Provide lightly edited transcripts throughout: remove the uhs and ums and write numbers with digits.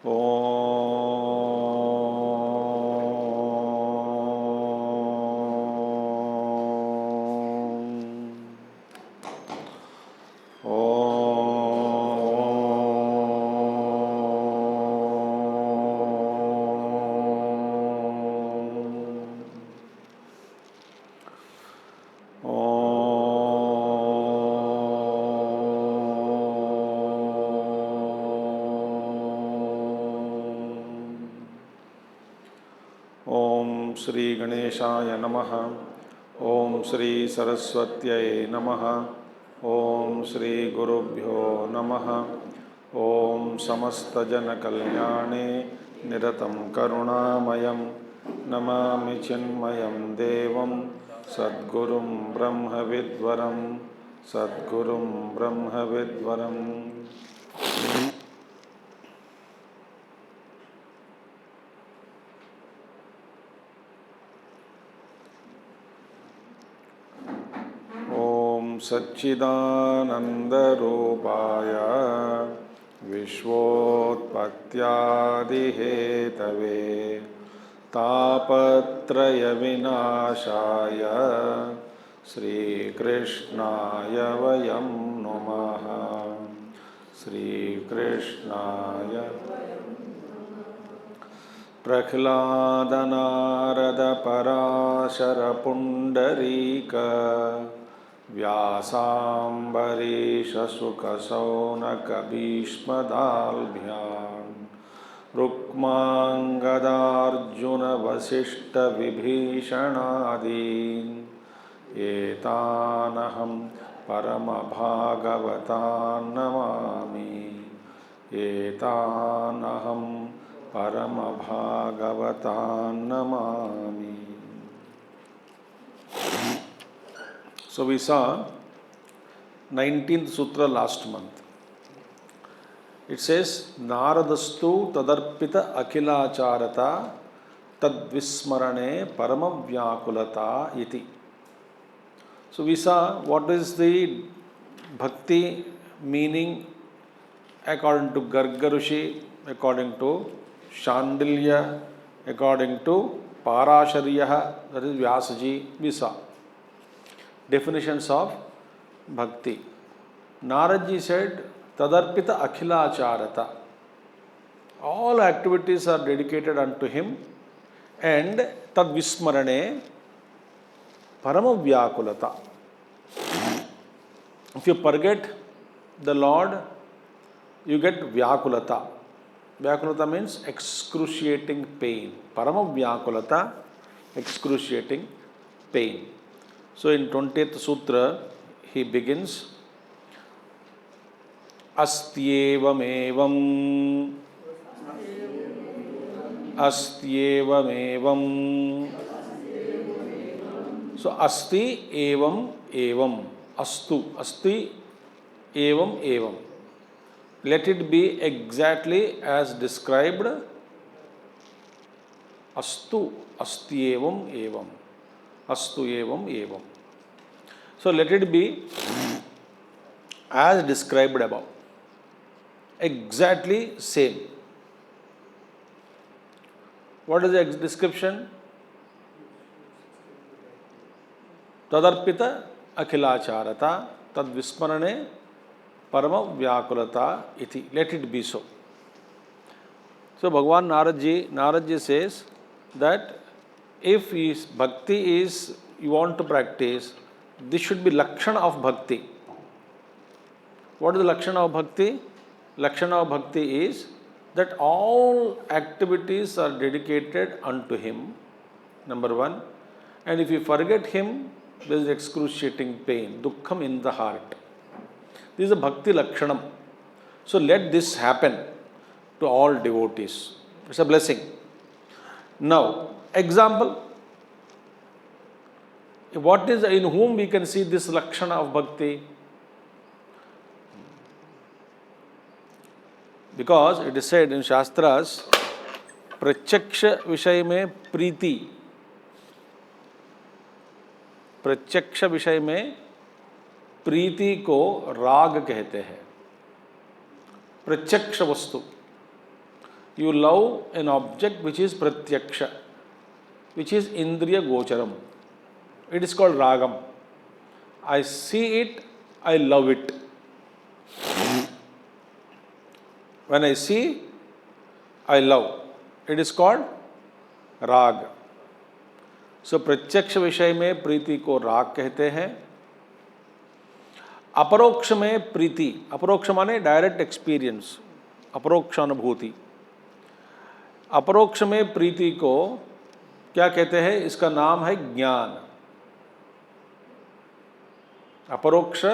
ओम श्री गणेशाय नमः। ओम श्री सरस्वत्यै नमः। ओम श्री गुरुभ्यो नमः। ओम समस्तजनकल्याणे निरतं करुणामयं नमामि चिन्मयं देवं सद्गुरुं ब्रह्मविद्वरं सद्गुरुं ब्रह्मविद्वरम्। सच्चिदानन्दरूपाय विश्वोत्पत्त्यादिहेतवे तापत्रयविनाशाय श्रीकृष्णाय वयं नुमः। श्रीकृष्णाय प्रह्लादनारदपराशरपुण्डरीक व्यासाम्बरीशसुखसौनकभीष्मदाल्भ्यां रुक्माङ्गदार्जुनवसिष्ठविभीषणादीन् एतानहं परमभागवतान् Namami. एतानहं परमभागवतान् Namami. So we saw 19th sutra last month. It says Naradastu tadarpita akhilacharata tadvismarane paramavyakulata iti. So we saw what is the bhakti meaning according to Gargarushi, according to Shandilya, according to Parasharya, that is Vyasaji. We saw definitions of bhakti. Naradji said, Tadarpita Akhilacharata. All activities are dedicated unto him, and Tadvismarane Paramavyakulata. If you forget the Lord, you get Vyakulata. Vyakulata means excruciating pain. Paramavyakulata, excruciating pain. So in 20th Sutra, he begins, Astyevamevam, Astyevamevam. So Asti evam evam, Astu, Asti evam evam. Let it be exactly as described. Astu, Asti evam evam. Astu evam evam. So let it be as described above. Exactly same. What is the description? Tadarpita akhilacharata tadvismarane paramavyakulata iti. Let it be so. So Bhagavan Naradji says that if bhakti is you want to practice, this should be lakshana of bhakti. What is the lakshana of bhakti? Lakshana of bhakti is that all activities are dedicated unto him, number one. And if you forget him, there is excruciating pain, dukkham in the heart. This is a bhakti lakshanam. So let this happen to all devotees. It's a blessing. Now, example. What is in whom we can see this lakshana of bhakti? Because it is said in Shastras, Pratyaksha Vishay mein Preeti. Pratyaksha Vishay mein Preeti ko Rag कहते हैं. Pratyaksha vastu. You love an object which is pratyaksha, which is indriya gocharam. It is called ragam. I see it, I love it. When I see, I love. It is called राग. सो प्रत्यक्ष विषय में प्रीति को राग कहते हैं. अपरोक्ष में प्रीति, अपरोक्ष माने डायरेक्ट एक्सपीरियंस, अपरोक्ष अनुभूति. अपरोक्ष में प्रीति को क्या कहते हैं? इसका नाम है ज्ञान. अपरोक्ष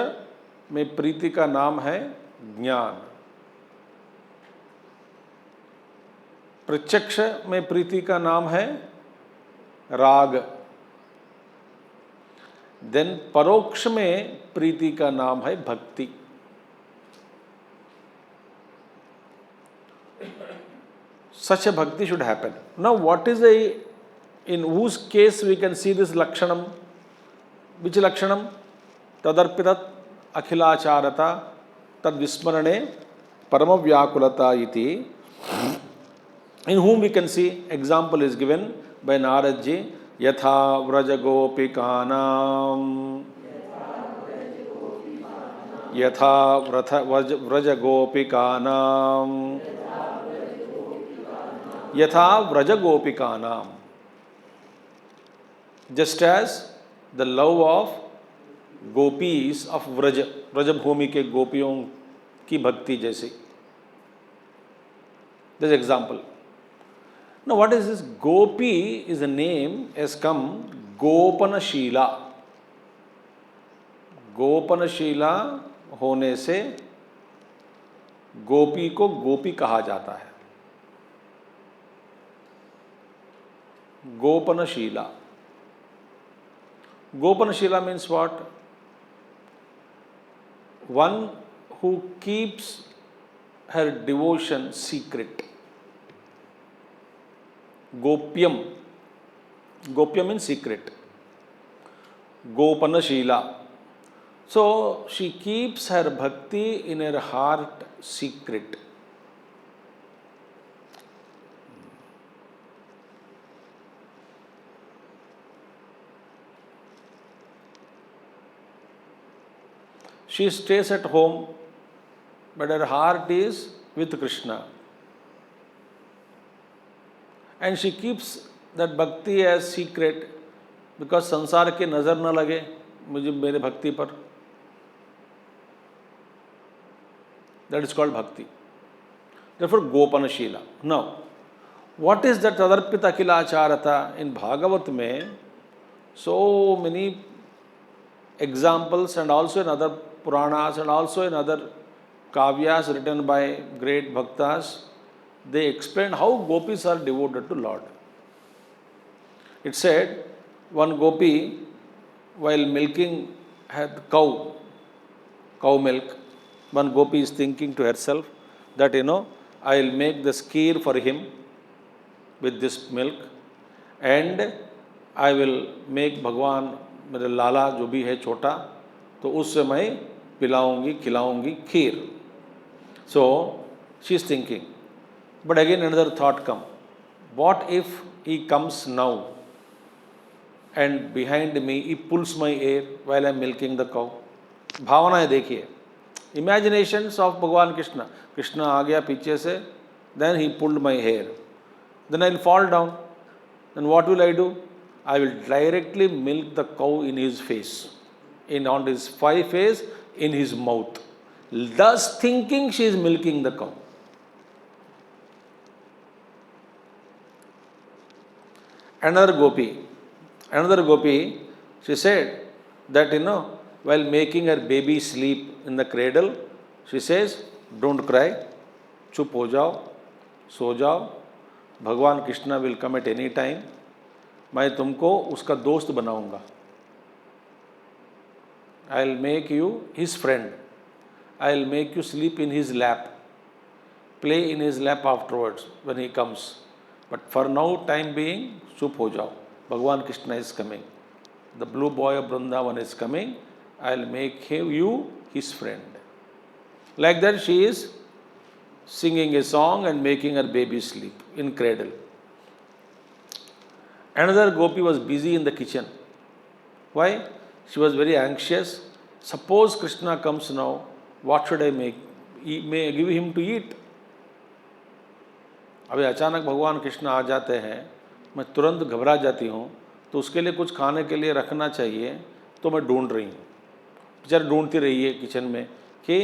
में प्रीति का नाम है ज्ञान. प्रत्यक्ष में प्रीति का नाम है राग. देन परोक्ष में प्रीति का नाम है भक्ति. Such a bhakti should happen. Now, what is in whose case we can see this lakshanam? Which lakshanam? Tadarpitat akhilacharata tad vismarane paramavyakulata iti. In whom we can see, example is given by Narad ji, yatha vrajagopikanam, yatha vrajagopikanam, yatha vrajagopikanam. Just as the love of gopis of Vraja, Vrajabhumi ke gopiyon ki bhakti jaisi. This example. Now, what is this? Gopi is a name has come Gopanashila. गोपनशीला होने से गोपी को गोपी कहा जाता है. गोपनशीला. Gopanashila means what? One who keeps her devotion secret. Gopyam. Gopyam means secret. Gopanashila. So she keeps her bhakti in her heart secret. She stays at home, but her heart is with Krishna. And she keeps that bhakti as secret because संसार की नज़र न लगे मुझे मेरे भक्ति पर. That is called bhakti. Therefore, Gopanashila. Now, what is that Tadarpita Akhilacharata? In Bhagavat mein, so many examples and also in other Puranas and also in other kavyas written by great bhaktas, they explain how gopis are devoted to Lord. It said, one gopi, while milking had cow milk, one gopi is thinking to herself that, I will make this kheer for him with this milk and I will make Bhagwan, मेरे लाला जो भी है छोटा, तो उससे मैं पिलाऊंगी खिलाऊंगी खीर. So she is thinking. But again another thought come. What if he comes now and behind me he pulls my hair while I am milking the cow? भावनाएं देखिए. Imaginations of Bhagwan Krishna. Krishna आ गया पीछे से, then he pulled my hair. Then I will fall down. Then what will I do? I will directly milk the cow in his face, on his face, in his mouth. Thus thinking she is milking the cow. Another gopi, she said that, while making her baby sleep in the cradle, she says, don't cry, chup ho jao, so jao, Bhagwan Krishna will come at any time. मैं तुमको उसका दोस्त बनाऊंगा. I will make you his friend. I will make you sleep in his lap, play in his lap afterwards when he comes. But for now, time being, chup ho jao. Bhagwan Krishna is coming. The blue boy of Vrindavan is coming. I will make you his friend. Like that, she is singing a song and making her baby sleep in cradle. Another gopi was busy in the kitchen. Why? She was very anxious. Suppose Krishna comes now, what should I make? May I give him to eat? अभी अचानक भगवान कृष्ण आ जाते हैं, मैं तुरंत घबरा जाती हूँ, तो उसके लिए कुछ खाने के लिए रखना चाहिए, तो मैं ढूंढ रही हूँ. बेचारी ढूंढती रही है किचन में कि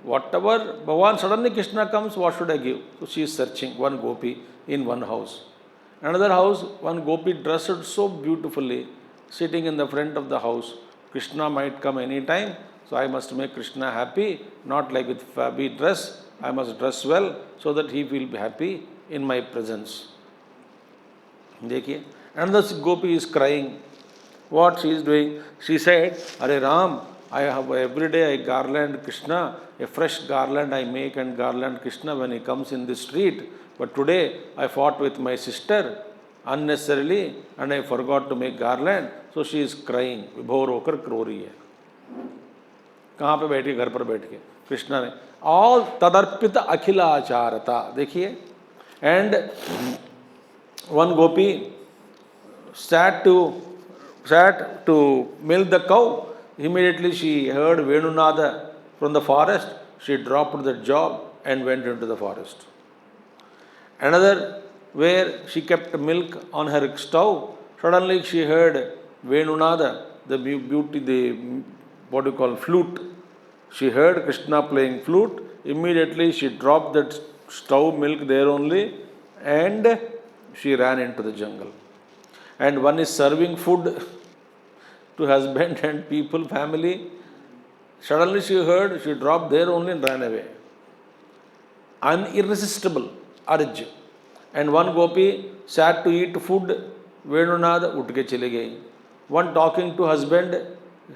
वॉट एवर भगवान suddenly Krishna comes, what should I give? तो she is searching one gopi in one house. Another house, one gopi dressed so beautifully, sitting in the front of the house. Krishna might come any time, so I must make Krishna happy, not like with fabby dress. I must dress well so that he will be happy in my presence. देखिए, another gopi is crying. What she is doing? She said, Hare Ram, I have every day I garland Krishna, a fresh garland I make and garland Krishna when he comes in the street. But today I fought with my sister unnecessarily and I forgot to make garland. So she is crying. विभोर होकर रो रही है. कहाँ पे बैठी? घर पर बैठ के. कृष्णा ने all तदर्पित अखिलाचारता. देखिए, and one gopi sat to milk the cow. Immediately she heard Venunada from the forest. She dropped the job and went into the forest. Another, where she kept milk on her stove, suddenly she heard Venunada, the beauty, flute. She heard Krishna playing flute. Immediately she dropped that stove milk there only and she ran into the jungle. And one is serving food to husband and people, family. Suddenly she heard, she dropped there only and ran away. An irresistible urge. And one gopi sat to eat food, Venunada उठ के चली गई. One talking to husband,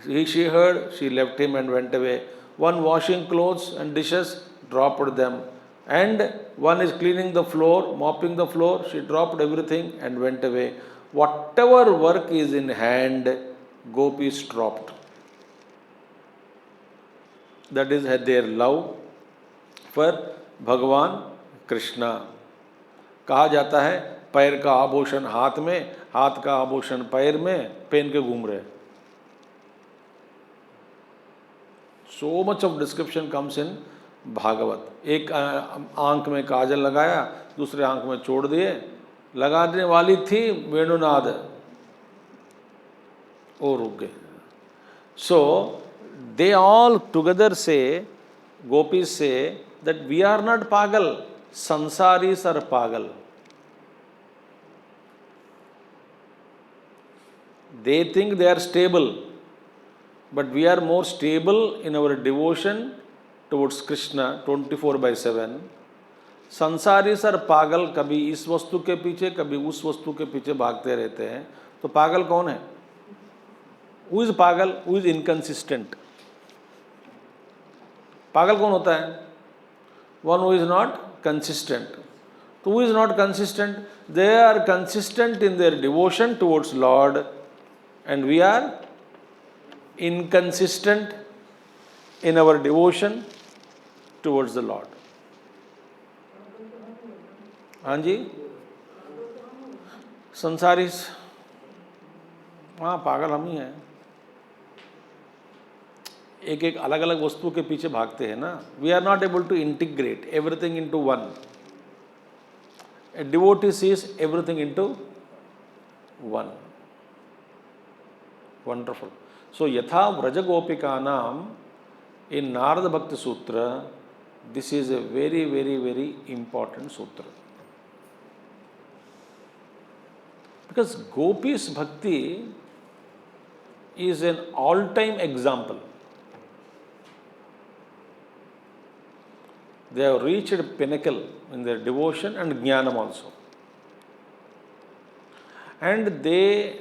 she heard, she left him and went away. One washing clothes and dishes, dropped them. And one is cleaning the floor, mopping the floor, she dropped everything and went away. Whatever work is in hand, gopis dropped. That is their love for भगवान कृष्णा. कहा जाता है पैर का आभूषण हाथ में, हाथ का आभूषण पैर में पहन के घूम रहे. So much of description comes in Bhagavat. एक आंख में काजल लगाया, दूसरे आंख में छोड़ दिए. लगाने वाली थी वेणुनाद, वो रुक गए. So they all together say, gopis say that we are not pagal, sansaris are pagal. They think they are stable, but we are more stable in our devotion towards Krishna 24/7. संसारीस और पागल कभी इस वस्तु के पीछे कभी उस वस्तु के पीछे भागते रहते हैं. तो पागल कौन है? Who is पागल? Who is inconsistent? पागल कौन होता है? One who is not consistent. So who is not consistent? They are consistent in their devotion towards Lord, and we are inconsistent in our devotion towards the Lord. हाँ जी, संसारिस, हाँ पागल हम ही हैं. एक एक अलग अलग वस्तु के पीछे भागते हैं ना. We are not able to integrate everything into one. A devotee sees everything into one. Wonderful. So यथा व्रज गोपिका नाम in Narada Bhakti Sutra, this is a very very very important sutra. Because Gopis Bhakti is an all-time example. They have reached a pinnacle in their devotion and jnanam also. And they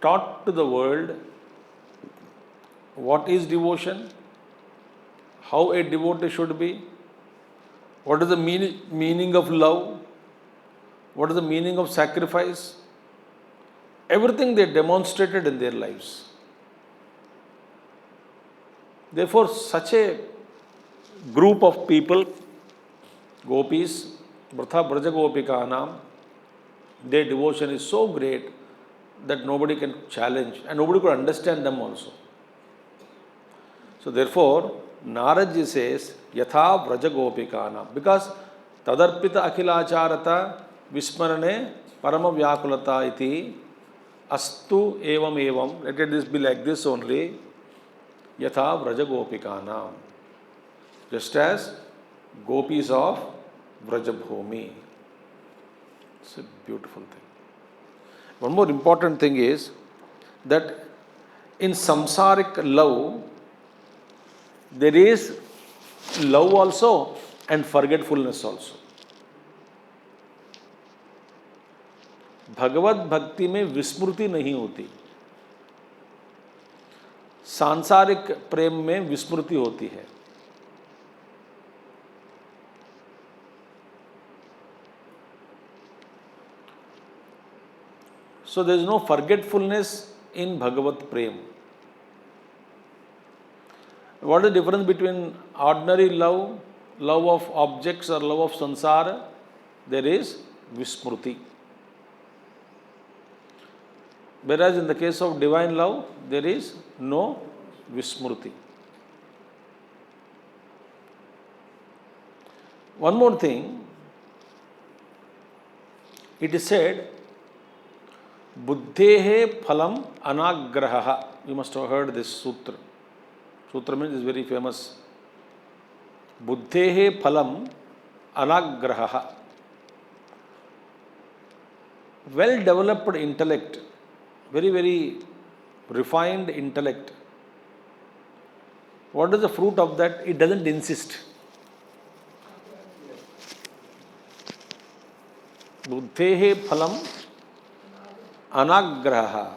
taught to the world what is devotion, how a devotee should be, what is the meaning of love, what is the meaning of sacrifice. Everything they demonstrated in their lives. Therefore, such a group of people, gopis, Braja Gopikanam, their devotion is so great that nobody can challenge and nobody could understand them also. So therefore, Naradji says, Yatha Braja Gopikanam, because Tadarpita Akhilacharata Vismarane Parama Vyakulata iti Astu Evam Evam, let this be like this only, Yatha Braja Gopikanam, just as gopis of Vrajabhumi. It's a beautiful thing. One more important thing is that in samsaric love, there is love also and forgetfulness also. भगवत भक्ति में विस्मृति नहीं होती, सांसारिक प्रेम में विस्मृति होती है. So there is no forgetfulness in Bhagavat Prem. What is the difference between ordinary love, love of objects or love of sansara? There is vismruti. Whereas in the case of divine love, there is no vismruti. One more thing, it is said, Buddhehe phalam anagraha. You must have heard this sutra. Sutra means is very famous. Buddhehe phalam anagraha. Well developed intellect, very, very refined intellect. What is the fruit of that? It doesn't insist. Buddhehe phalam anagraha.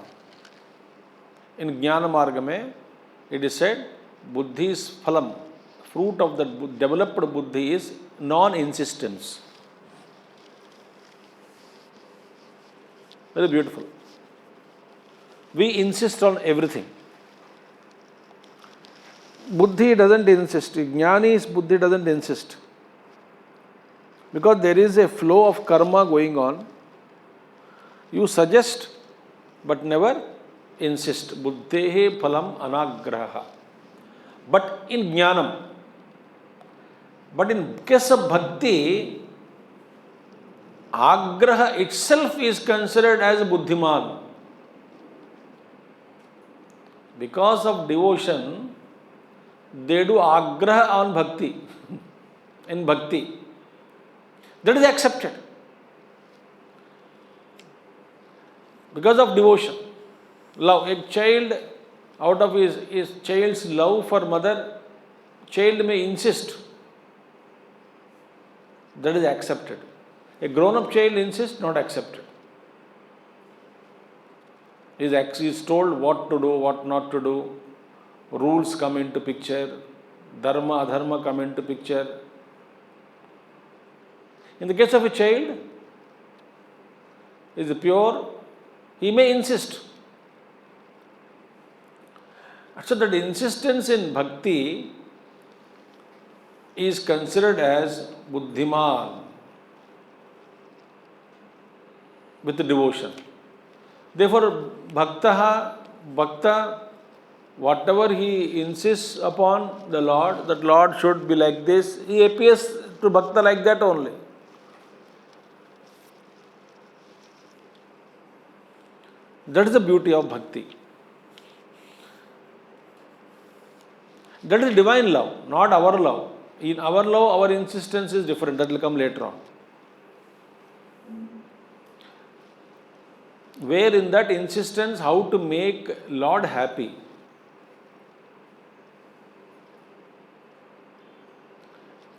In Jnana Marga mein, it is said, Buddhi's phalam, fruit of the developed buddhi is non-insistence. Very beautiful. We insist on everything. Buddhi doesn't insist. Jnani's buddhi doesn't insist. Because there is a flow of karma going on. You suggest, but never insist. Buddhehe phalam anagraha. But in jnanam, but in case of bhakti, agraha itself is considered as buddhiman. Because of devotion, they do agraha on bhakti, in bhakti. That is accepted. Because of devotion, love. A child, out of his child's love for mother, child may insist. That is accepted. A grown-up child insists, not accepted. He is told what to do, what not to do. Rules come into picture. Dharma, adharma come into picture. In the case of a child, he is pure. He may insist. So that insistence in bhakti is considered as buddhiman with devotion. Therefore, bhakta, whatever he insists upon the Lord, that Lord should be like this, he appears to bhakta like that only. That is the beauty of bhakti. That is divine love, not our love. In our love, our insistence is different. That will come later on. Where in that insistence, how to make Lord happy.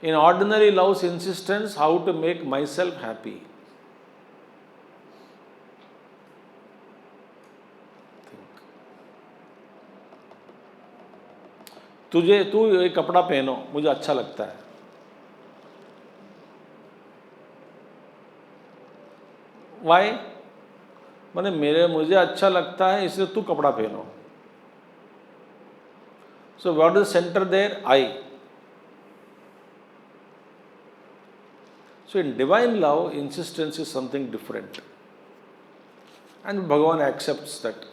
In ordinary love's insistence, how to make myself happy. तू ये कपड़ा पहनो, मुझे अच्छा लगता है. Why? माने मुझे अच्छा लगता है इसलिए तू कपड़ा पहनो. So what is the center there? I. So in divine love, insistence is something different. And Bhagavan accepts that.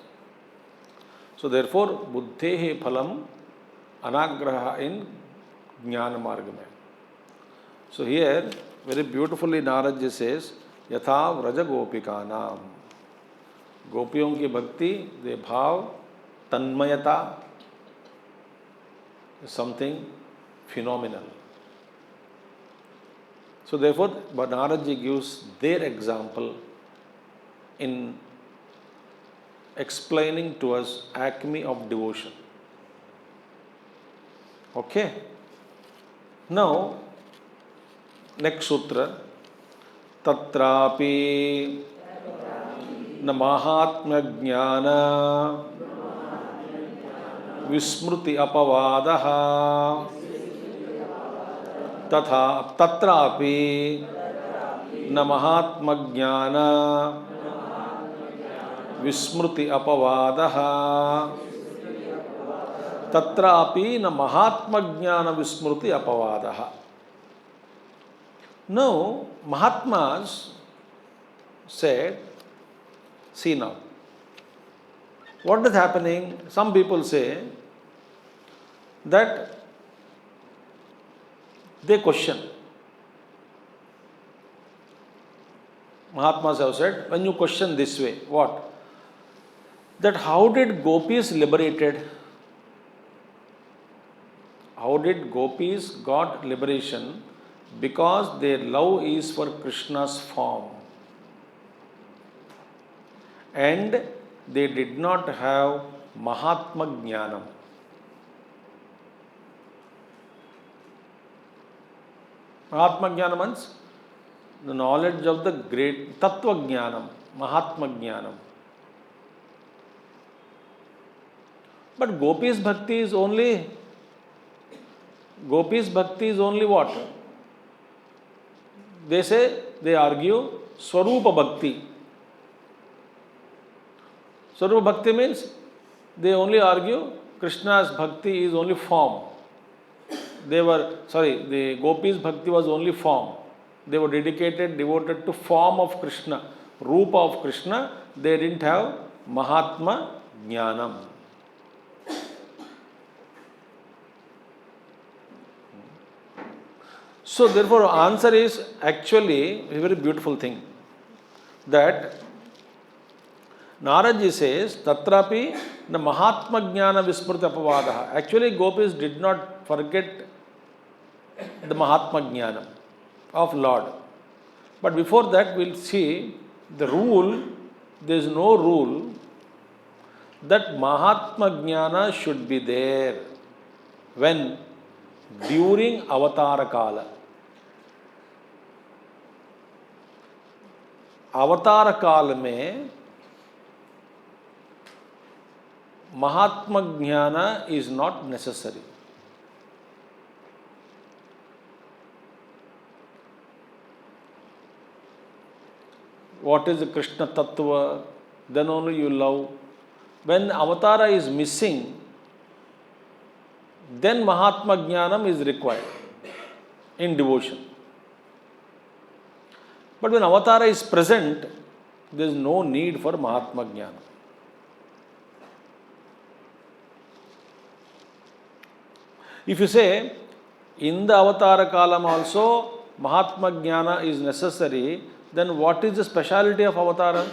So therefore, buddhehi phalam anagraha in jnana marga mein. So here, very beautifully Naradji says, yatha vraja gopikanam. गोपियों की भक्ति, दे भाव, तन्मयता, something phenomenal. So therefore, Naradji gives their example in explaining to us acme of devotion. Okay. Now, next sutra, tatrapi न महात्म्य ज्ञान विस्मृति अपवादः तथा तत्रापि न महात्म्य ज्ञान विस्मृति अपवादः तत्रापि न महात्म्य ज्ञान विस्मृति अपवादः. Now, Mahatmas said, see now, what is happening? Some people say that they question. Mahatmas have said, when you question this way, what? That how did gopis liberated? How did gopis got liberation? Because their love is for Krishna's form. And they did not have Mahatma Jnanam. Mahatma Jnanam means the knowledge of the great Tattva Jnanam, Mahatma Jnanam. But Gopis Bhakti is only what? They say, they argue Swarupa Bhakti. Swarupa Bhakti means they only argue Krishna's Bhakti is only form. The Gopis Bhakti was only form. They were devoted to form of Krishna, Rupa of Krishna. They didn't have Mahatma Jnanam. So therefore, answer is actually a very beautiful thing. That Naradji says, tatrapi the Mahatma Jnana Vismrti Apavadaha. Actually, gopis did not forget the Mahatma Jnana of Lord. But before that, we'll see the rule. There is no rule that Mahatma Jnana should be there when during Avatara Kala. Avatara Kala mein Mahatma Jnana is not necessary. What is the Krishna Tattva? Then only you love. When Avatara is missing, then Mahatma Jnanam is required in devotion. But when Avatara is present, there is no need for Mahatma Jnana. If you say, in the Avatara Kalam also Mahatma Jnana is necessary, then what is the speciality of Avatara?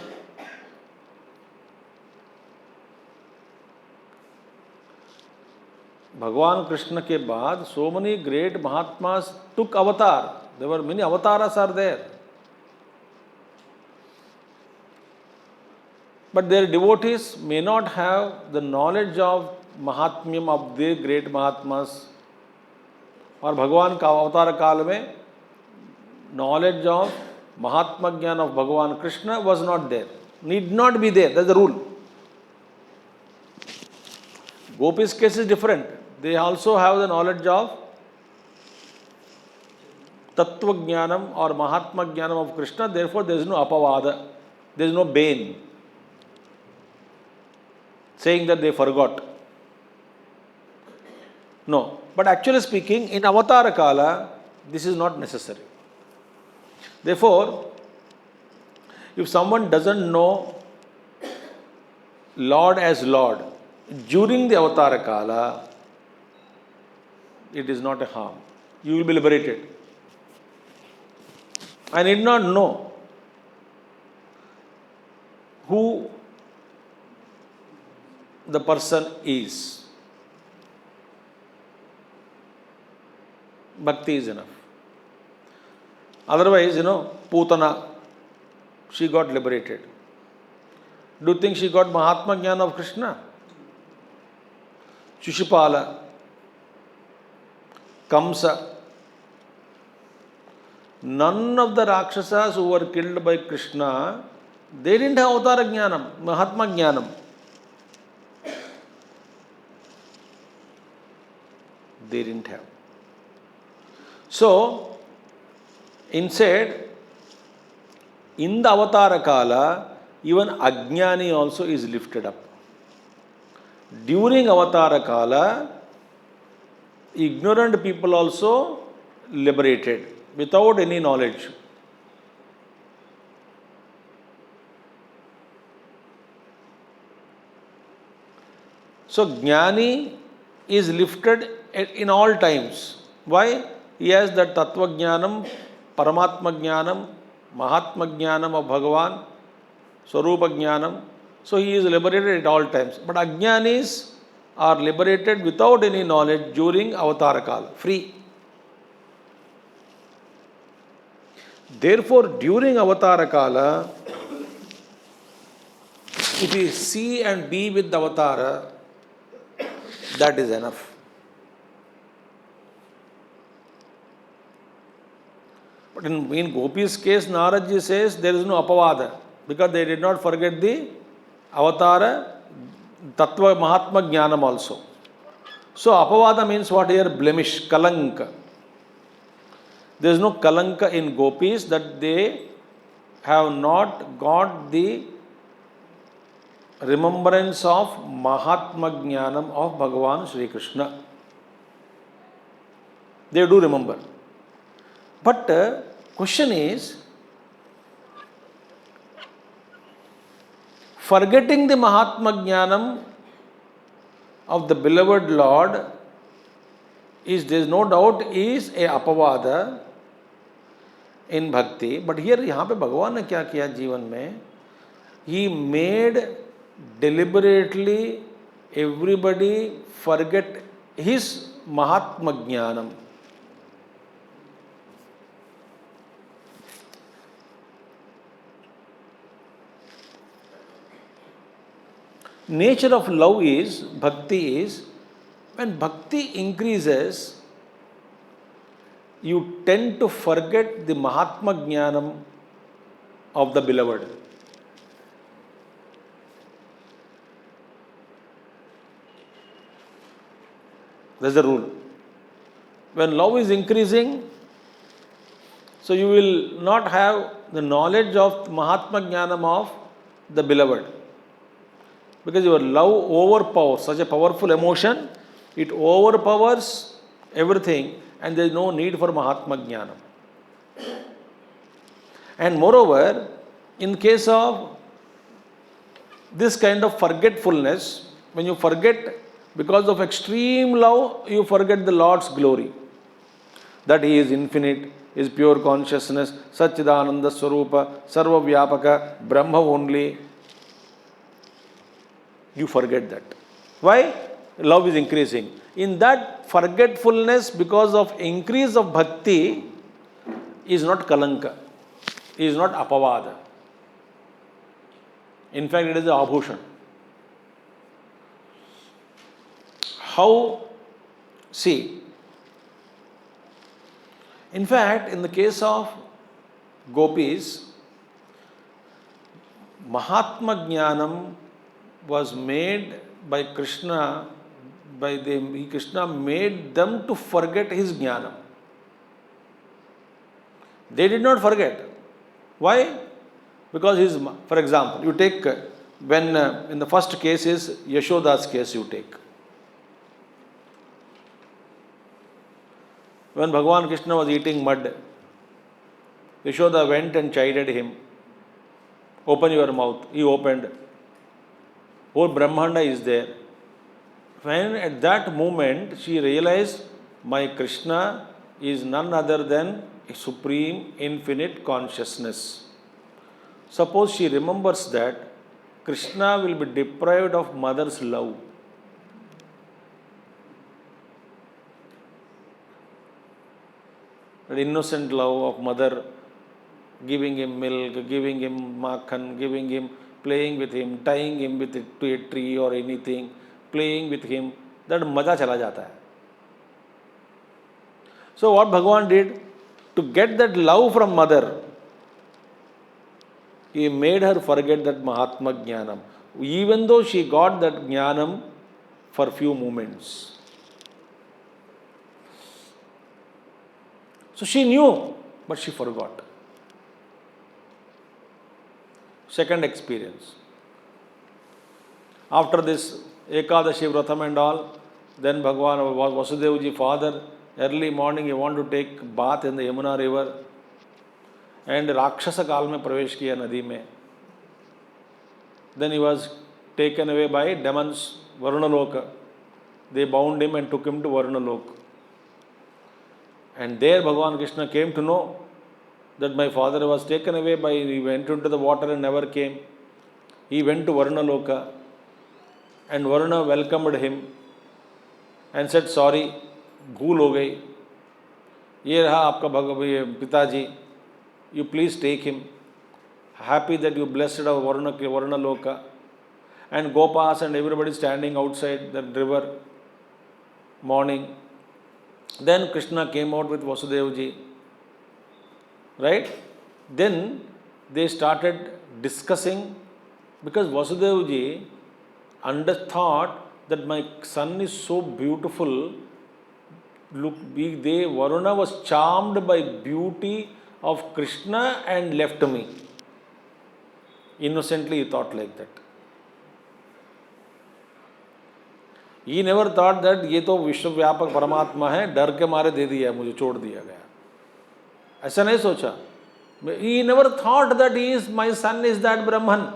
Bhagavan Krishna ke baad, so many great Mahatmas took avatar. There were many avataras are there. But their devotees may not have the knowledge of Mahatmyam of their great Mahatmas. और भगवान का अवतार काल में knowledge of Mahatma Jnana of Bhagavan Krishna was not there. Need not be there. That's the rule. Gopis' case is different. They also have the knowledge of Tattva Jnanam or Mahatma Jnanam of Krishna. Therefore, there is no apavada. There is no bane. Saying that they forgot. No. But actually speaking, in Avatara Kala, this is not necessary. Therefore, if someone doesn't know Lord as Lord during the Avatara Kala, it is not a harm. You will be liberated. I need not know who the person is. Bhakti is enough. Otherwise, Putana, she got liberated. Do you think she got Mahatma Jnana of Krishna? Shishupala, Kamsa, none of the Rakshasas who were killed by Krishna, they didn't have Avatara Jnanam, Mahatma Jnanam. They didn't have. So, instead, in the Avatara Kala, even Ajnani also is lifted up. During Avatara Kala, ignorant people also liberated without any knowledge. So, Jnani is lifted in all times. Why? He has that Tattva Jnanam, Paramatma Jnanam, Mahatma Jnanam of Bhagavan, Swarupa Jnanam. So he is liberated at all times. But Ajnanis are liberated without any knowledge during Avatara Kala, free. Therefore, during Avatara Kala, if we see and be with the Avatara, that is enough. But in Gopi's case, Naradji says there is no apavada because they did not forget the Avatara, Tattva, Mahatma Jnanam also. So apavada means what here? Blemish, kalanka. There is no kalanka in Gopis that they have not got the remembrance of Mahatma Jnanam of Bhagavan Sri Krishna. They do remember. But question is, forgetting the Mahatma Jnanam of the beloved Lord is, there is no doubt, is a apavada in bhakti. But here, यहाँ पे भगवान ने क्या किया जीवन में? He made deliberately everybody forget his Mahatma Jnanam. Nature of love is, bhakti is, when bhakti increases, you tend to forget the Mahatma Jnanam of the beloved. That's the rule. When love is increasing, so you will not have the knowledge of Mahatma Jnanam of the beloved. Because your love overpowers, such a powerful emotion, it overpowers everything and there is no need for Mahatma Jnanam. And moreover, in case of this kind of forgetfulness, when you forget because of extreme love, you forget the Lord's glory. That He is infinite, is pure consciousness, Satchidananda Swarupa, Sarva Vyapaka, Brahma only. You forget that. Why? Love is increasing. In that forgetfulness, because of increase of bhakti, is not kalanka, is not apavada. In fact, it is a abhushan. How? See, in fact, in the case of gopis, Mahatma Jnanam was made by Krishna, Krishna made them to forget his Jnanam. They did not forget. Why? Because for example, you take, when in the first case is Yashoda's case you take. When Bhagavan Krishna was eating mud, Yashoda went and chided him. Open your mouth. He opened. Whole Brahmanda is there. When at that moment she realized, my Krishna is none other than a supreme infinite consciousness. Suppose she remembers that Krishna will be deprived of mother's love. That innocent love of mother, giving him milk, giving him makhan, giving him, playing with him, tying him with it to a tree or anything, playing with him, that मजा चला जाता है. So what Bhagavan did, to get that love from mother, he made her forget that Mahatma Jnanam, even though she got that Jnanam for few moments. So she knew, but she forgot. Second experience. After this Ekadashi Vratam and all, then Bhagavan, Vasudevji father, early morning he want to take bath in the Yamuna river, and Rakshasa काल में प्रवेश किया नदी में. Then he was taken away by demons, Varunaloka. They bound him and took him to Varunaloka. And there Bhagavan Krishna came to know that my father was taken away by, he went into the water and never came. He went to Varunaloka, and Varuna welcomed him and said, sorry, भूल हो गई, ये रहा आपका पिताजी, you please take him. Happy that you blessed our Varuna Loka. And Gopas and everybody standing outside the river, morning. Then Krishna came out with Vasudevji. Right? Then they started discussing, because Vasudevji underthought that my son is so beautiful. Look, Varuna was charmed by beauty of Krishna and left me. Innocently he thought like that. He never thought that ये तो विश्वव्यापक परमात्मा है, डर के मारे दे दिया, मुझे छोड़ दिया गया. ऐसा नहीं सोचा. He never thought that my son is that Brahman.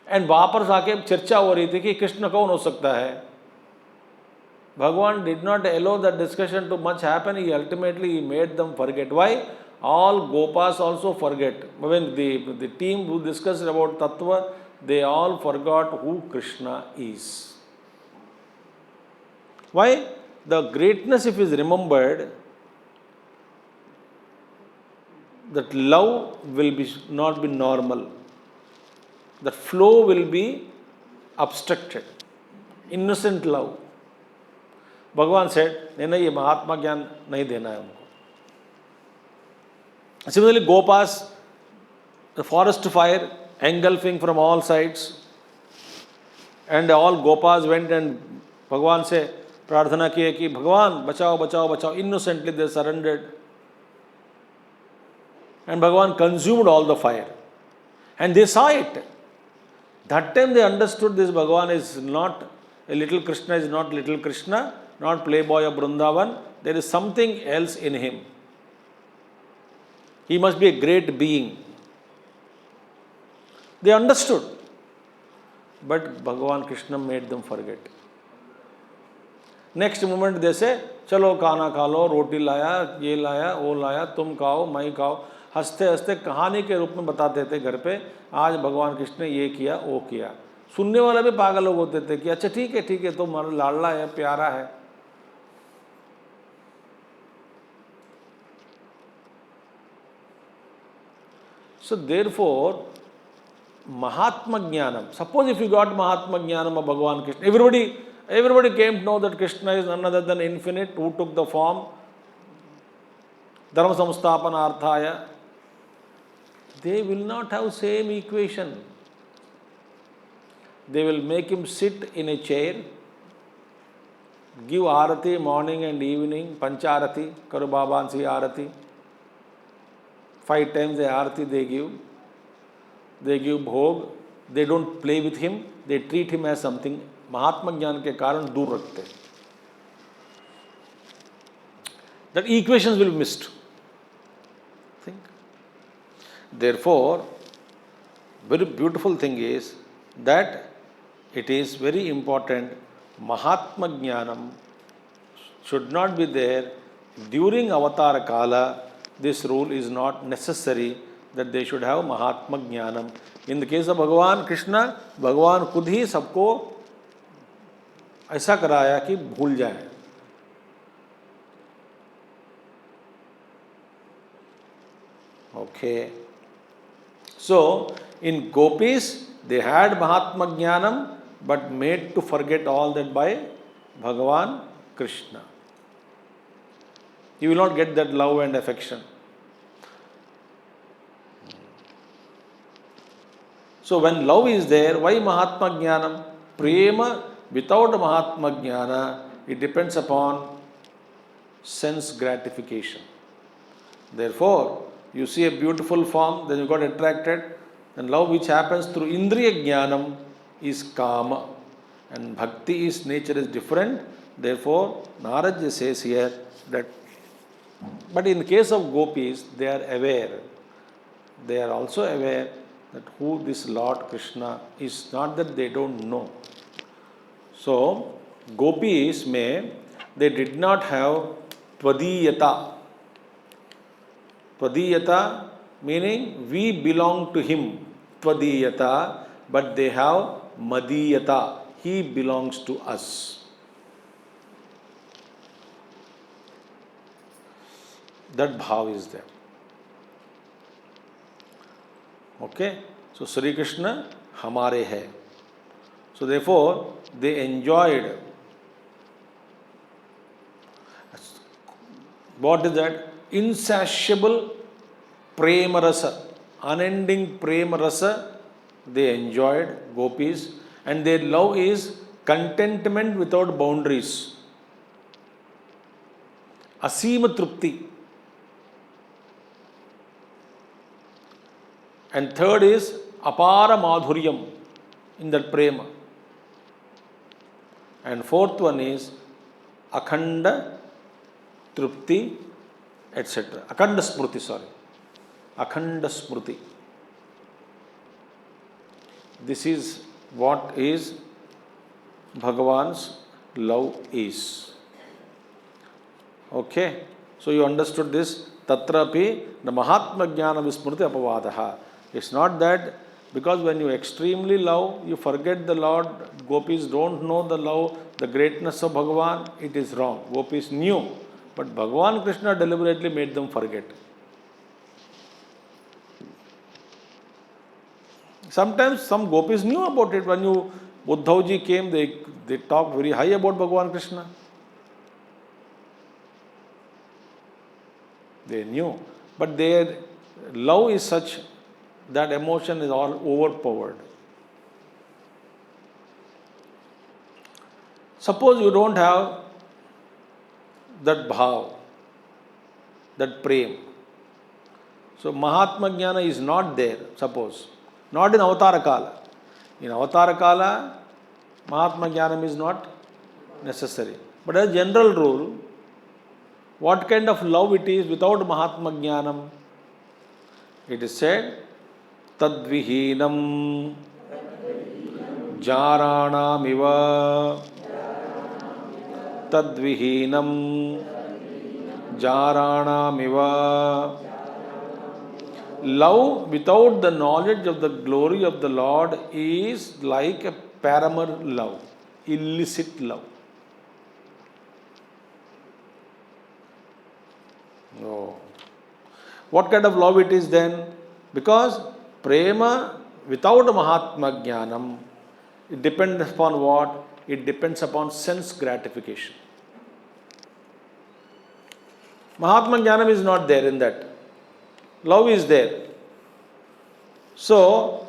And वहाँ पर जाके चर्चा हो रही थी कि कृष्ण कौन हो सकता है. Bhagavan did not allow that discussion to much happen. He ultimately made them forget. Why? All Gopas also forget. When the team who discussed about Tattva, they all forgot who Krishna is. Why? The greatness, if is remembered, that love will not be normal. The flow will be obstructed. Innocent love. Bhagavan said, नहीं ये महात्मा ज्ञान नहीं देना है उनको. Similarly, Gopas, the forest fire engulfing from all sides, and all Gopas went and Bhagavan से प्रार्थना किए कि भगवान बचाओ बचाओ बचाओ. Innocently they surrendered, and Bhagavan consumed all the fire, and they saw it. That time they understood this Bhagavan is not a little Krishna, is not little Krishna, not playboy of Vrindavan. There is something else in him. He must be a great being. They understood. But Bhagavan Krishna made them forget. Next moment they say, चलो खाना खा लो, रोटी लाया, ये लाया, वो लाया, तुम खाओ, मैं खाओ. हंसते हंसते कहानी के रूप में बताते थे घर पे, आज भगवान कृष्ण ने ये किया, वो किया. सुनने वाले भी पागल लोग होते थे कि अच्छा ठीक है तो लाडला है, प्यारा है. So therefore, Mahatma Jnanam. Suppose if you got Mahatma Jnanam of Bhagavan Krishna, everybody came to know that Krishna is none other than infinite, who took the form Dharma Samsthapanarthaya. They will not have same equation. They will make him sit in a chair, give arati morning and evening, pancharati, Karu Babansi arati. 5 times the arati they give bhog. They don't play with him, they treat him as something. Mahatma Jnana के कारण दूर रखते. That equations will be missed. Think. Therefore, very beautiful thing is that it is very important. Mahatma Jnanam should not be there during Avatara Kala. This rule is not necessary that they should have Mahatma Jnanam. In the case of Bhagavan Krishna, भगवान खुद ही सबको ऐसा कराया कि भूल जाए. Okay. So, in gopis, they had Mahatma Jnanam, but made to forget all that by Bhagavan Krishna. You will not get that love and affection. So, when love is there, why Mahatma Jnanam? Prema without Mahatma Jnana, it depends upon sense gratification. Therefore, you see a beautiful form, then you got attracted, and love which happens through Indriya Jnanam is Kama, and Bhakti is nature is different. Therefore, Narad says here that, but in case of gopis, they are aware. They are also aware that who this Lord Krishna is, not that they don't know. So, gopis they did not have Tvadiyata. Tvadiyata meaning we belong to him, Tvadiyata, but they have Madiyata, he belongs to us. That bhav is there. Okay? So, Sri Krishna hamare hai. So, therefore, they enjoyed. What is that? Insatiable prema rasa, unending prema rasa, they enjoyed, gopis, and their love is contentment without boundaries. Asima trupti. And third is apara madhuryam in that prema. And fourth one is akhanda trupti, etc. Akhanda smriti, sorry. Akhanda smriti. This is what is Bhagavan's love is. Okay. So you understood this. Tatrapi the Mahatma Jnana Vismriti Apavadaha. It's not that because when you extremely love, you forget the Lord. Gopis don't know the love, the greatness of Bhagavan. It is wrong. Gopis knew. But Bhagavan Krishna deliberately made them forget. Sometimes some gopis knew about it. When Uddhavji came, they talked very high about Bhagavan Krishna. They knew. But their love is such that emotion is all overpowered. Suppose you don't have that bhav, that prem. So Mahatma Jnana is not there, suppose. Not in Avatara Kala. In Avatara Kala, Mahatma Jnanam is not necessary. But as a general rule, what kind of love it is without Mahatma Jnanam? It is said, Tadvihinam Jaranamiva Tadvihinam Jaranamiva. Love without the knowledge of the glory of the Lord is like a paramour love, illicit love. No. What kind of love it is then? Because prema without Mahatma Jnanam, it depends upon what? It depends upon sense gratification. Mahatma Jnanam is not there in that. Love is there. So,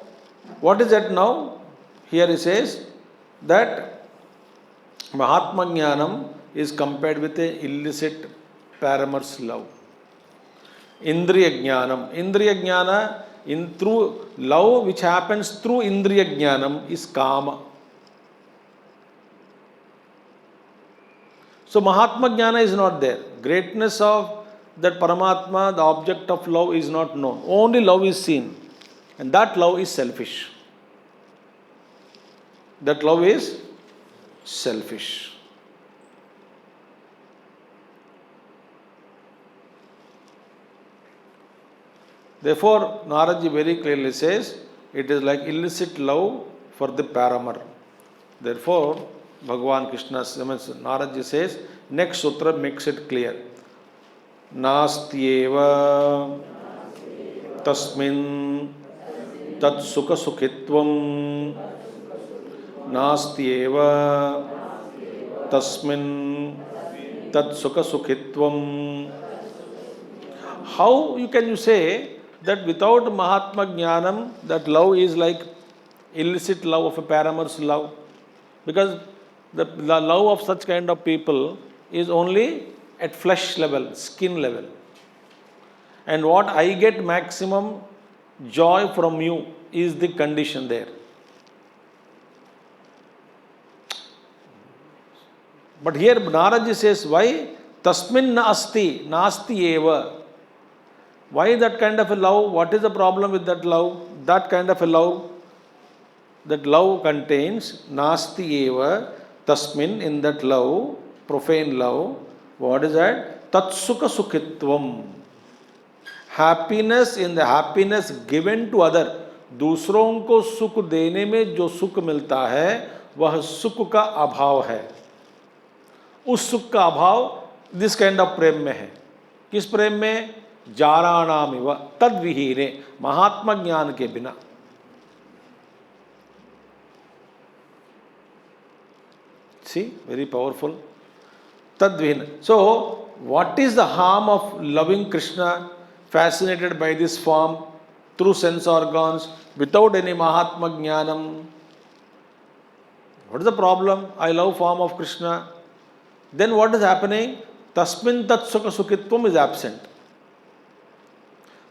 what is that now? Here he says that Mahatma Jnanam is compared with a illicit paramour's love. Indriya Jnanam. Indriya Jnana, through love which happens through Indriya Jnanam is Kama. So Mahatma Jnana is not there. Greatness of that Paramatma, the object of love, is not known. Only love is seen. And that love is selfish. That love is selfish. Therefore, Naraji very clearly says, it is like illicit love for the paramour. Therefore, Bhagavan Krishna, Naraji says, next sutra makes it clear. Nastyeva tasmin tat sukha sukhitvam. Nastyeva tasmin tat sukha sukhitvam. How can you say that without Mahatma Jnanam, that love is like illicit love of a paramour's love? Because the love of such kind of people is only at flesh level, skin level. And what I get maximum joy from you is the condition there. But here Naraji says, why? Tasmin na asti, nasti eva. Why that kind of a love? What is the problem with that love? That kind of a love, that love contains nasti eva, tasmin, in that love, profane love. What is that? Tatsukha sukhitvam. Happiness in the happiness given to other. दूसरों को सुख देने में जो सुख मिलता है वह सुख का अभाव है. उस सुख का अभाव दिस काइंड ऑफ प्रेम में है. किस प्रेम में? जाराणामिव तद विहीने, महात्मा ज्ञान के बिना. See, very powerful. Tadvihina. So, what is the harm of loving Krishna, fascinated by this form through sense organs without any Mahatma Jnanam? What is the problem? I love form of Krishna. Then what is happening? Tasmin tat sukha sukhitvam is absent.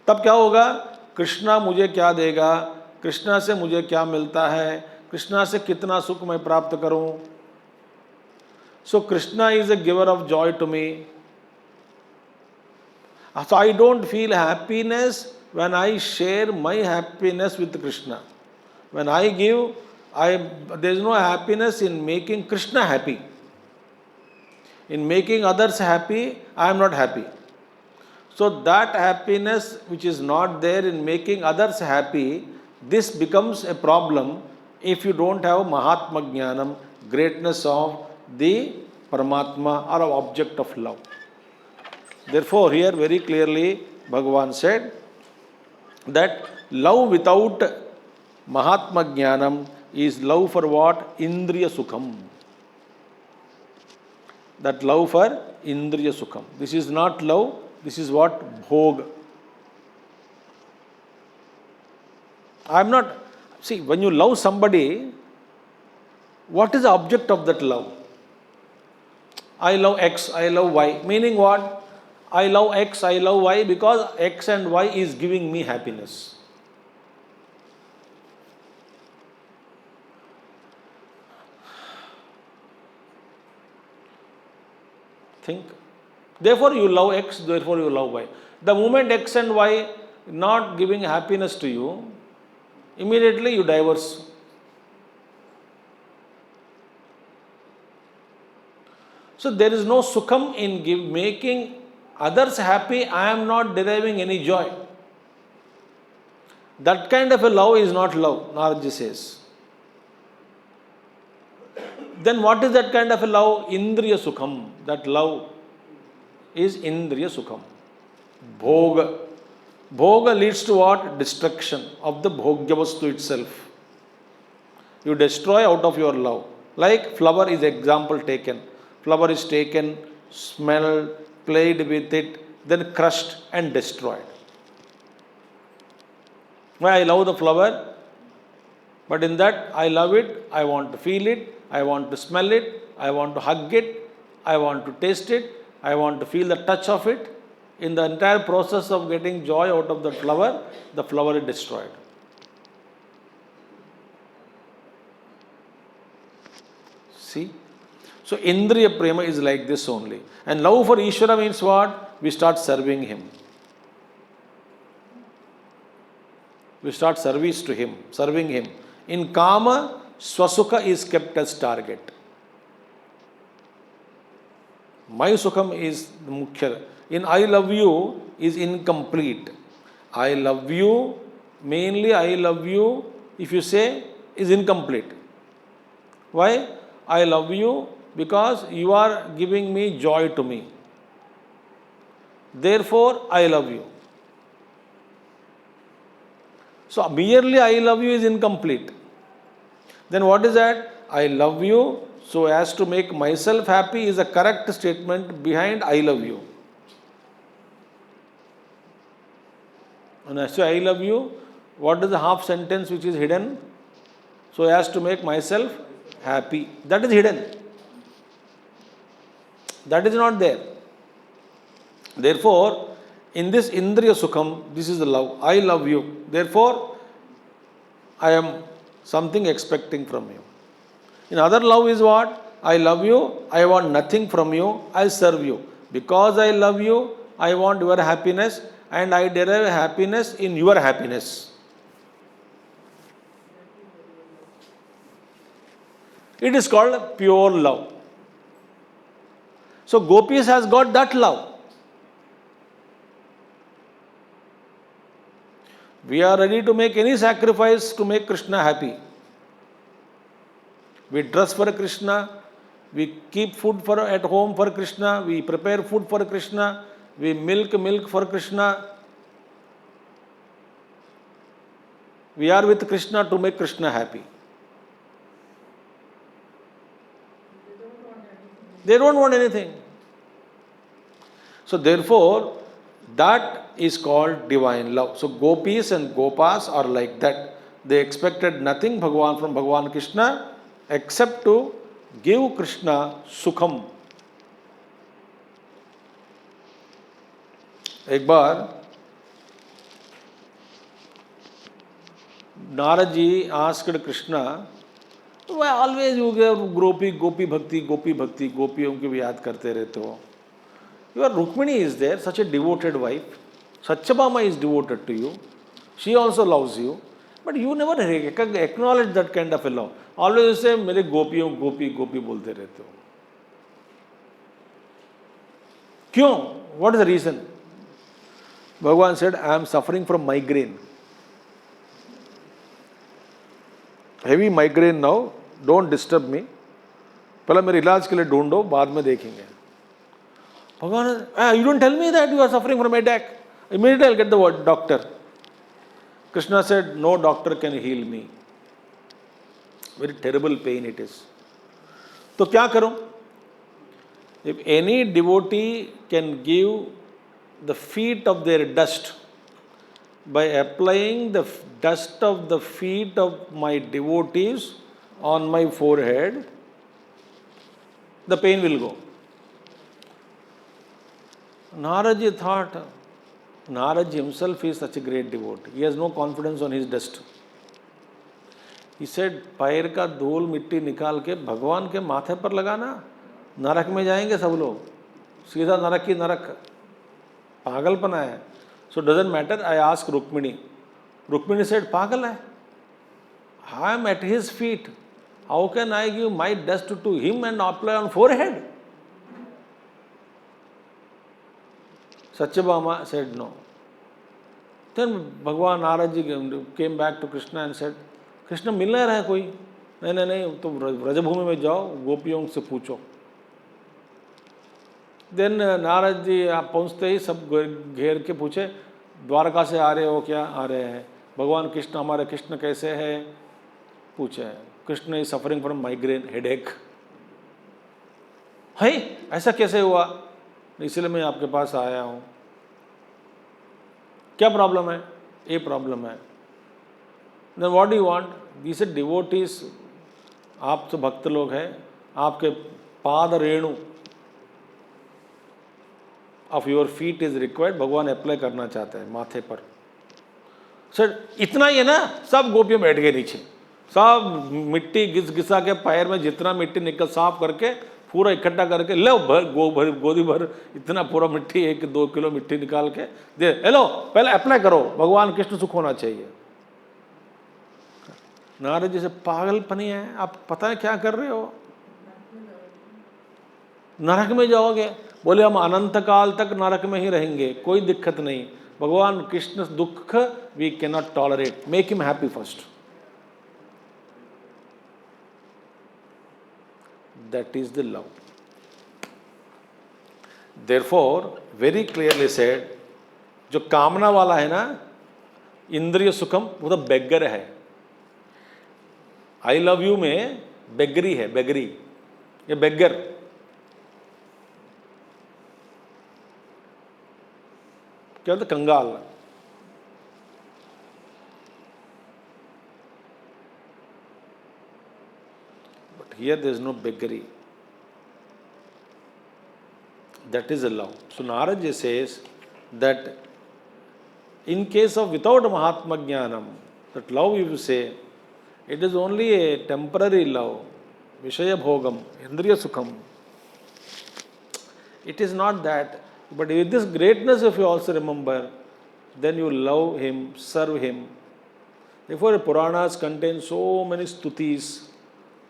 तब क्या होगा? कृष्णा मुझे क्या देगा, कृष्णा से मुझे क्या मिलता है, कृष्णा से कितना सुख मैं प्राप्त करूं. So Krishna is a giver of joy to me. So I don't feel happiness when I share my happiness with Krishna. When I give, there is no happiness in making Krishna happy. In making others happy, I am not happy. So that happiness which is not there in making others happy, this becomes a problem if you don't have Mahatma Jnanam, greatness of the Paramatma or object of love. Therefore, here very clearly Bhagavan said that love without Mahatma Jnanam is love for what? Indriya Sukham. That love for Indriya Sukham. This is not love, this is what? Bhog. I am not, see, when you love somebody, what is the object of that love? I love X, I love Y. Meaning what? I love X, I love Y because X and Y is giving me happiness. Think. Therefore you love X, therefore you love Y. The moment X and Y not giving happiness to you, immediately you divorce. So there is no sukham in making others happy. I am not deriving any joy. That kind of a love is not love, Naraji says. Then what is that kind of a love? Indriya Sukham. That love is Indriya Sukham. Bhoga. Bhoga leads to what? Destruction of the Bhogya Vastu itself. You destroy out of your love. Like flower is example taken. Flower is taken, smelled, played with it, then crushed and destroyed. Why I love the flower, but in that I love it, I want to feel it, I want to smell it, I want to hug it, I want to taste it, I want to feel the touch of it. In the entire process of getting joy out of the flower is destroyed. See? So Indriya Prema is like this only. And love for Ishvara means what? We start serving him. We start service to him, serving him. In Kama, Swasukha is kept as target. My Sukham is the Mukhya. In I love you is incomplete. I love you, mainly I love you, if you say, is incomplete. Why? I love you because you are giving me joy to me. Therefore, I love you. So, merely I love you is incomplete. Then what is that? I love you so as to make myself happy is a correct statement behind I love you. And as to I love you, what is the half sentence which is hidden? So as to make myself happy. That is hidden. That is not there. Therefore, in this Indriya Sukham, this is the love. I love you. Therefore, I am something expecting from you. In other love is what? I love you. I want nothing from you. I serve you. Because I love you, I want your happiness and I derive happiness in your happiness. It is called pure love. So Gopis has got that love. We are ready to make any sacrifice to make Krishna happy. We dress for Krishna, we keep food at home for Krishna, we prepare food for Krishna, we milk for Krishna. We are with Krishna to make Krishna happy. They don't want anything. So therefore, that is called divine love. So Gopis and Gopas are like that. They expected nothing from Bhagavan Krishna except to give Krishna Sukham. एक बार Narad ji asked Krishna, why always you give gopi bhakti, gopiyon ki yaad karte rehte ho. Your Rukmini is there, such a devoted wife. Satyabhama is devoted to you. She also loves you. But you never acknowledge that kind of a love. Always you say, mere gopiyon gopi bolte rehte ho. Kyun? What is the reason? Bhagavan said, I am suffering from migraine. Heavy migraine now, don't disturb me. पहले मेरे इलाज के लिए ढूंढो, बाद में देखेंगे. Bhagavan, you don't tell me that you are suffering from headache. Immediately I'll get the word doctor. Krishna said, no doctor can heal me. Very terrible pain it is. तो क्या करूं? If any devotee can give the feet of their dust by applying the dust of the feet of my devotees on my forehead, the pain will go. Naradji thought, Naradji himself is such a great devotee. He has no confidence on his dust. He said, पैर का धूल मिट्टी निकाल के भगवान के माथे पर लगाना, नरक में जाएंगे सब लोग, सीधा नरक की नरक. पागलपना है. So doesn't matter. I asked Rukmini. Rukmini said, पागल है. I am at his feet. How can I give my dust to him and apply on forehead? Satyabhama said no. Then Bhagavan Naradji came back to Krishna and said, Krishna मिल नहीं रहा है कोई. नहीं तुम ब्रजभूमि में जाओ, गोपियों से पूछो. देन नारद जी आप पहुँचते ही सब घेर के पूछे, द्वारका से आ रहे हो क्या? आ रहे हैं. भगवान कृष्ण, हमारे कृष्ण कैसे हैं? पूछे. Krishna is suffering from migraine headache. है ऐसा कैसे हुआ? इसलिए मैं आपके पास आया हूँ. क्या प्रॉब्लम है? ये प्रॉब्लम है. Then what do you want? This devotees, आप तो भक्त लोग हैं, आपके पाद रेणु of your feet is required. भगवान अप्लाई करना चाहते हैं माथे पर. सर इतना ही है ना? सब गोपियों बैठ गए नीचे, सब मिट्टी घिसा के पैर में जितना मिट्टी निकल साफ करके पूरा इकट्ठा करके लो गोदी भर इतना पूरा मिट्टी 1-2 किलो मिट्टी निकाल के दे, लो पहले अप्लाई करो, भगवान कृष्ण सुख होना चाहिए। नारद जी से पागलपनी है, आप पता है क्या कर रहे हो, नरक में जाओगे। बोले हम अनंत काल तक नरक में ही रहेंगे, कोई दिक्कत नहीं, भगवान कृष्ण दुख we can not tolerate, make him happy first. That is the love. Therefore very clearly said, जो कामना वाला है ना, इंद्रिय सुखम, वो तो बेगर है। आई लव यू में बेगरी है, बेगरी, ये बेगर। क्या बोलते, कंगाल। But here there is no beggary, that is a love. So Narad ji says that in case of without Mahatma Jnanam, that love you say, it is only a temporary love, Vishaya Bhogam, Indriya Sukham. It is not that. But with this greatness, if you also remember, then you love him, serve him. Therefore, Puranas contain so many stutis,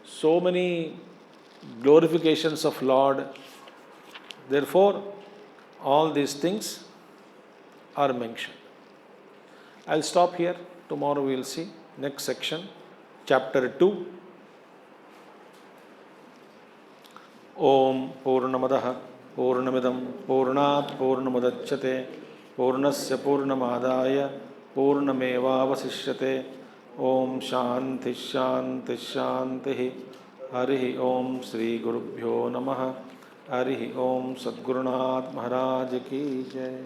so many glorifications of Lord. Therefore, all these things are mentioned. I'll stop here. Tomorrow we'll see next section, chapter 2. Om Purnamadaha Purnamidam Purnat Purnamadachyate Purnasya Purnamadaya Purnamevavasishyate. Om Shanti Shanti Shanti. Hari Om Sri Gurubhyo Namaha. Hari Om. Sadgurunath Maharaj की जय।